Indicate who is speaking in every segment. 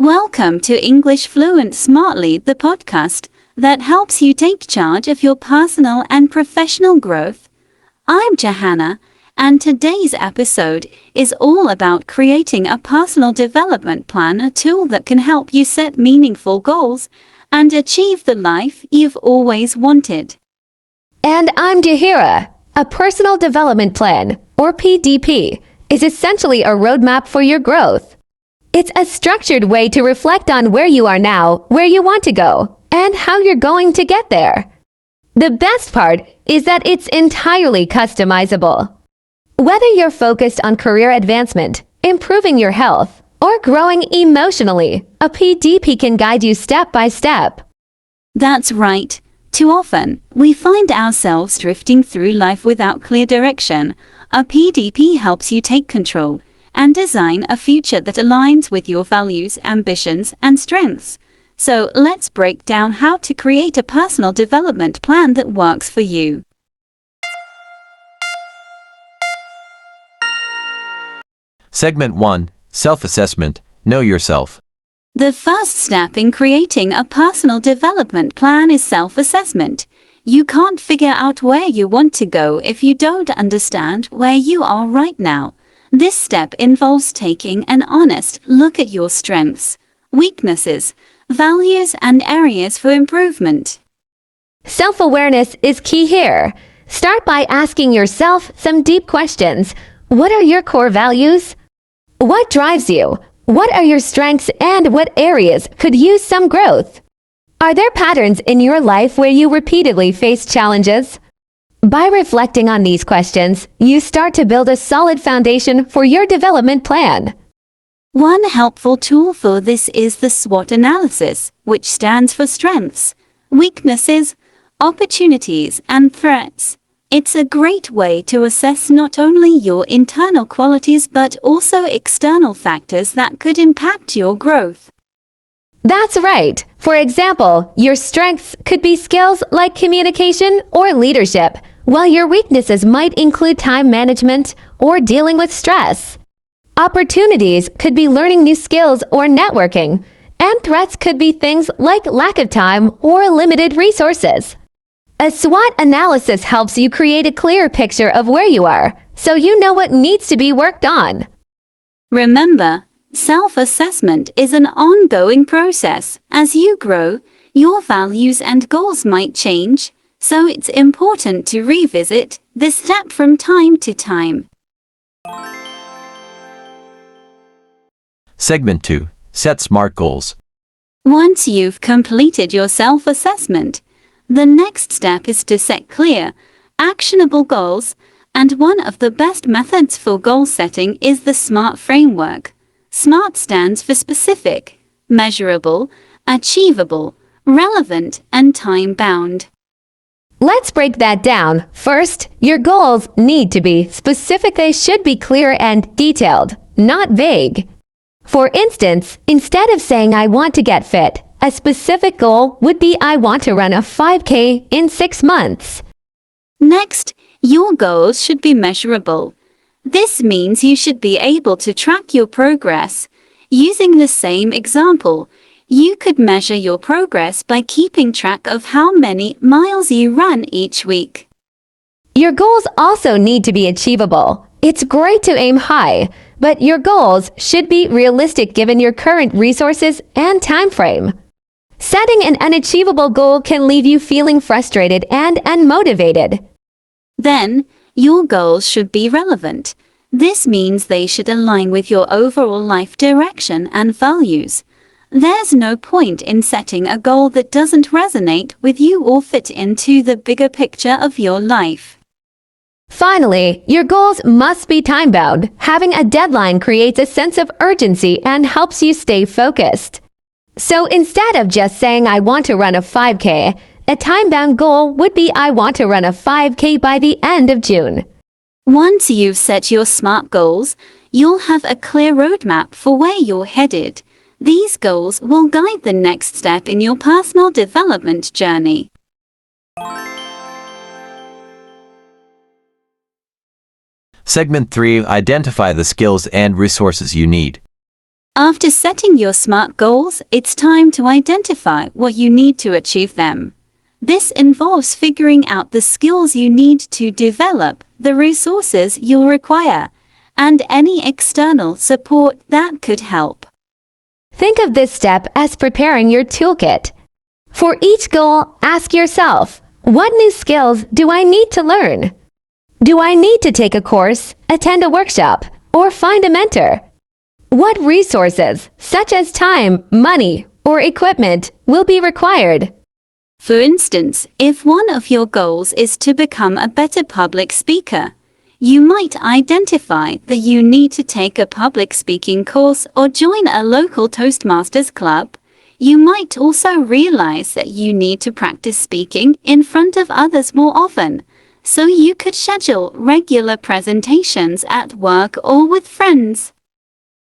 Speaker 1: Welcome to English Fluent Smartly, the podcast that helps you take charge of your personal and professional growth. I'm Johanna, and today's episode is all about creating a personal development plan, a tool that can help you set meaningful goals and achieve the life you've always wanted.
Speaker 2: And I'm Dahira. A personal development plan, or PDP, is essentially a roadmap for your growth. It's a structured way to reflect on where you are now, where you want to go, and how you're going to get there. The best part is that it's entirely customizable. Whether you're focused on career advancement, improving your health, or growing emotionally, a PDP can guide you step by step.
Speaker 1: That's right. Too often, we find ourselves drifting through life without clear direction. A PDP helps you take control and design a future that aligns with your values, ambitions, and strengths. So let's break down how to create a personal development plan that works for you.
Speaker 3: Segment 1. Self-assessment. Know yourself.
Speaker 1: The first step in creating a personal development plan is self-assessment. You can't figure out where you want to go if you don't understand where you are right now. This step involves taking an honest look at your strengths, weaknesses, values, and areas for improvement.
Speaker 2: Self-awareness is key here. Start by asking yourself some deep questions. What are your core values? What drives you? What are your strengths and what areas could use some growth? Are there patterns in your life where you repeatedly face challenges? By reflecting on these questions, you start to build a solid foundation for your development plan.
Speaker 1: One helpful tool for this is the SWOT analysis, which stands for strengths, weaknesses, opportunities, and threats. It's a great way to assess not only your internal qualities but also external factors that could impact your growth.
Speaker 2: That's right. For example, your strengths could be skills like communication or leadership, while your weaknesses might include time management or dealing with stress. Opportunities could be learning new skills or networking, and threats could be things like lack of time or limited resources. A SWOT analysis helps you create a clear picture of where you are, so you know what needs to be worked on.
Speaker 1: Remember, self-assessment is an ongoing process. As you grow, your values and goals might change, so it's important to revisit this step from time to time.
Speaker 3: Segment 2. Set SMART goals.
Speaker 1: Once you've completed your self-assessment, the next step is to set clear, actionable goals, and one of the best methods for goal setting is the SMART framework. SMART stands for specific, measurable, achievable, relevant, and time-bound.
Speaker 2: Let's break that down. First, your goals need to be specific. They should be clear and detailed, not vague. For instance, instead of saying I want to get fit, a specific goal would be I want to run a 5K in 6 months.
Speaker 1: Next, your goals should be measurable. This means you should be able to track your progress. Using the same example, you could measure your progress by keeping track of how many miles you run each week.
Speaker 2: Your goals also need to be achievable. It's great to aim high, but your goals should be realistic given your current resources and time frame. Setting an unachievable goal can leave you feeling frustrated and unmotivated.
Speaker 1: Then, your goals should be relevant. This means they should align with your overall life direction and values. There's no point in setting a goal that doesn't resonate with you or fit into the bigger picture of your life.
Speaker 2: Finally, your goals must be time-bound. Having a deadline creates a sense of urgency and helps you stay focused. So instead of just saying I want to run a 5K, a time-bound goal would be I want to run a 5K by the end of June.
Speaker 1: Once you've set your SMART goals, you'll have a clear roadmap for where you're headed. These goals will guide the next step in your personal development journey.
Speaker 3: Segment 3. Identify the skills and resources you need.
Speaker 1: After setting your SMART goals, it's time to identify what you need to achieve them. This involves figuring out the skills you need to develop, the resources you'll require, and any external support that could help.
Speaker 2: Think of this step as preparing your toolkit. For each goal, ask yourself, what new skills do I need to learn? Do I need to take a course, attend a workshop, or find a mentor? What resources, such as time, money, or equipment, will be required?
Speaker 1: For instance, if one of your goals is to become a better public speaker, you might identify that you need to take a public speaking course or join a local Toastmasters club. You might also realize that you need to practice speaking in front of others more often, so you could schedule regular presentations at work or with friends.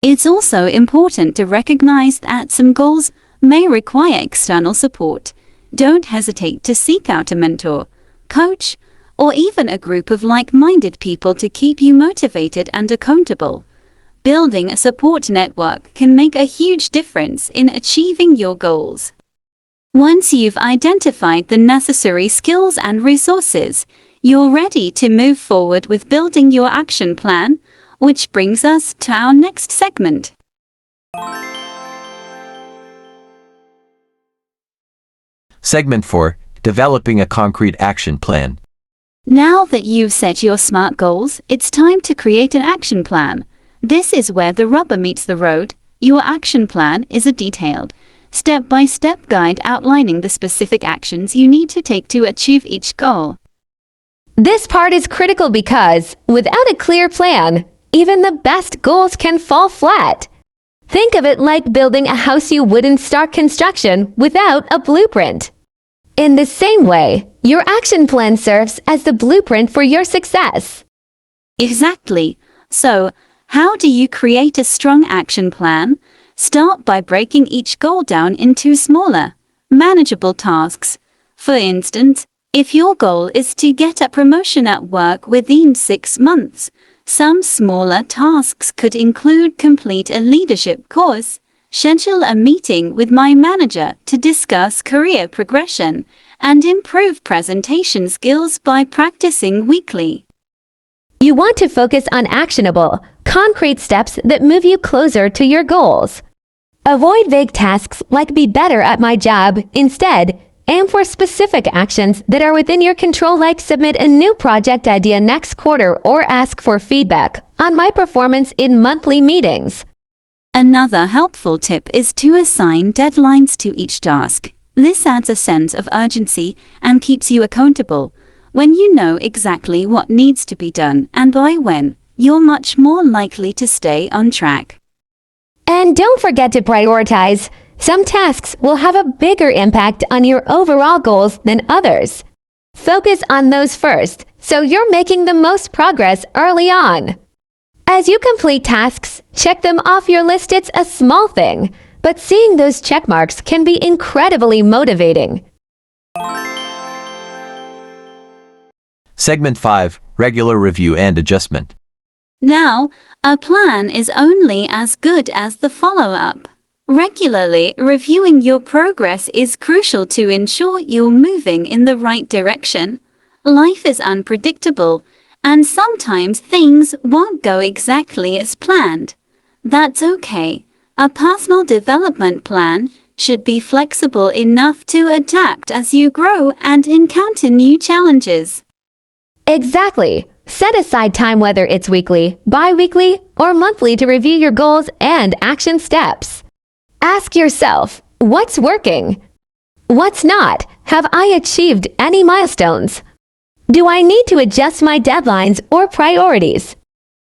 Speaker 1: It's also important to recognize that some goals may require external support. Don't hesitate to seek out a mentor, coach, or even a group of like-minded people to keep you motivated and accountable. Building a support network can make a huge difference in achieving your goals. Once you've identified the necessary skills and resources, you're ready to move forward with building your action plan, which brings us to our next segment.
Speaker 3: Segment 4, Developing a Concrete Action Plan.
Speaker 1: Now that you've set your SMART goals, it's time to create an action plan. This is where the rubber meets the road. Your action plan is a detailed, step-by-step guide outlining the specific actions you need to take to achieve each goal.
Speaker 2: This part is critical because, without a clear plan, even the best goals can fall flat. Think of it like building a house you wouldn't start construction without a blueprint. In the same way, your action plan serves as the blueprint for your success.
Speaker 1: Exactly. So, how do you create a strong action plan? Start by breaking each goal down into smaller, manageable tasks. For instance, if your goal is to get a promotion at work within 6 months, some smaller tasks could include complete a leadership course, schedule a meeting with my manager to discuss career progression, and improve presentation skills by practicing weekly.
Speaker 2: You want to focus on actionable, concrete steps that move you closer to your goals. Avoid vague tasks like be better at my job. Instead, aim for specific actions that are within your control, like submit a new project idea next quarter or ask for feedback on my performance in monthly meetings.
Speaker 1: Another helpful tip is to assign deadlines to each task. This adds a sense of urgency and keeps you accountable. When you know exactly what needs to be done and by when, you're much more likely to stay on track.
Speaker 2: And don't forget to prioritize. Some tasks will have a bigger impact on your overall goals than others. Focus on those first, so you're making the most progress early on. As you complete tasks, check them off your list. It's a small thing, but seeing those check marks can be incredibly motivating.
Speaker 3: Segment 5, Regular Review and Adjustment.
Speaker 1: Now, a plan is only as good as the follow-up. Regularly reviewing your progress is crucial to ensure you're moving in the right direction. Life is unpredictable, and sometimes things won't go exactly as planned. That's okay. A personal development plan should be flexible enough to adapt as you grow and encounter new challenges.
Speaker 2: Exactly. Set aside time, whether it's weekly, bi-weekly, or monthly, to review your goals and action steps. Ask yourself, what's working? What's not? Have I achieved any milestones? Do I need to adjust my deadlines or priorities?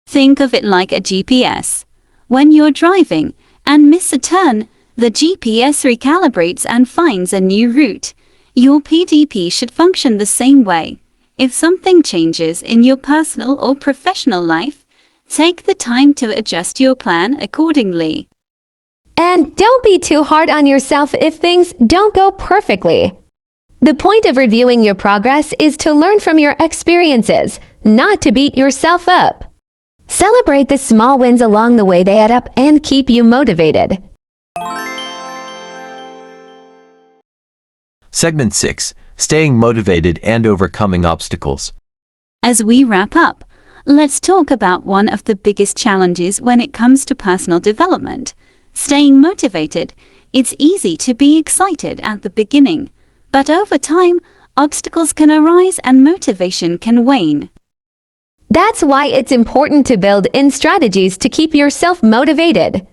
Speaker 1: Think of it like a GPS. When you're driving and miss a turn, the GPS recalibrates and finds a new route. Your PDP should function the same way. If something changes in your personal or professional life, take the time to adjust your plan accordingly.
Speaker 2: And don't be too hard on yourself if things don't go perfectly. The point of reviewing your progress is to learn from your experiences, not to beat yourself up. Celebrate the small wins along the way. They add up and keep you motivated.
Speaker 3: Segment 6. Staying motivated and overcoming obstacles.
Speaker 1: As we wrap up, let's talk about one of the biggest challenges when it comes to personal development: staying motivated. It's easy to be excited at the beginning, but over time, obstacles can arise and motivation can wane.
Speaker 2: That's why it's important to build in strategies to keep yourself motivated.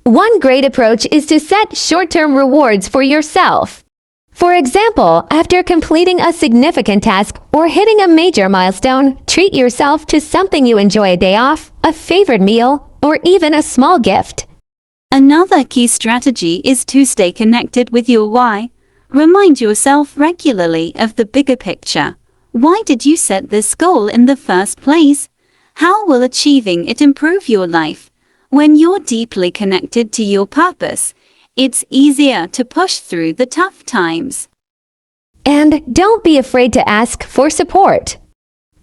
Speaker 2: One great approach is to set short-term rewards for yourself. For example, after completing a significant task or hitting a major milestone, treat yourself to something you enjoy: a day off, a favorite meal, or even a small gift.
Speaker 1: Another key strategy is to stay connected with your why. Remind yourself regularly of the bigger picture. Why did you set this goal in the first place? How will achieving it improve your life? When you're deeply connected to your purpose, it's easier to push through the tough times.
Speaker 2: And don't be afraid to ask for support.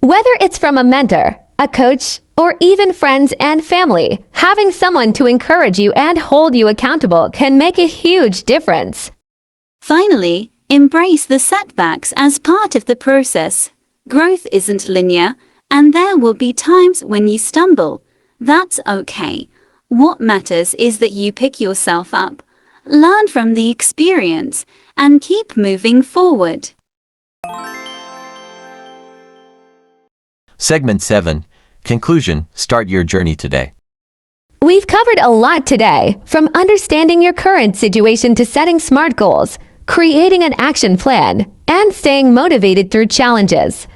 Speaker 2: Whether it's from a mentor, a coach, or even friends and family, having someone to encourage you and hold you accountable can make a huge difference.
Speaker 1: Finally, embrace the setbacks as part of the process. Growth isn't linear, and there will be times when you stumble. That's okay. What matters is that you pick yourself up, learn from the experience, and keep moving forward.
Speaker 3: Segment 7. Conclusion. Start your journey today.
Speaker 2: We've covered a lot today, from understanding your current situation to setting smart goals, creating an action plan, and staying motivated through challenges.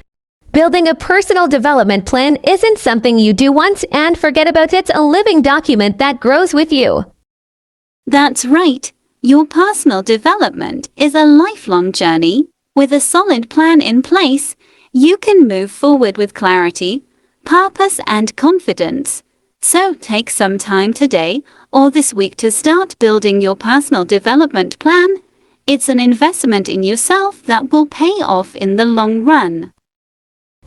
Speaker 2: Building a personal development plan isn't something you do once and forget about. It's a living document that grows with you.
Speaker 1: That's right. Your personal development is a lifelong journey. With a solid plan in place, you can move forward with clarity, purpose, and confidence. So take some time today or this week to start building your personal development plan. It's an investment in yourself that will pay off in the long run.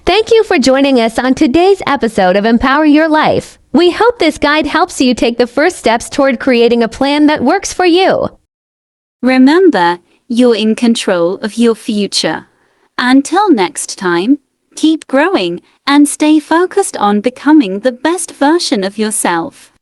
Speaker 2: Thank you for joining us on today's episode of Empower Your Life. We hope this guide helps you take the first steps toward creating a plan that works for you.
Speaker 1: Remember, you're in control of your future. Until next time, keep growing and stay focused on becoming the best version of yourself.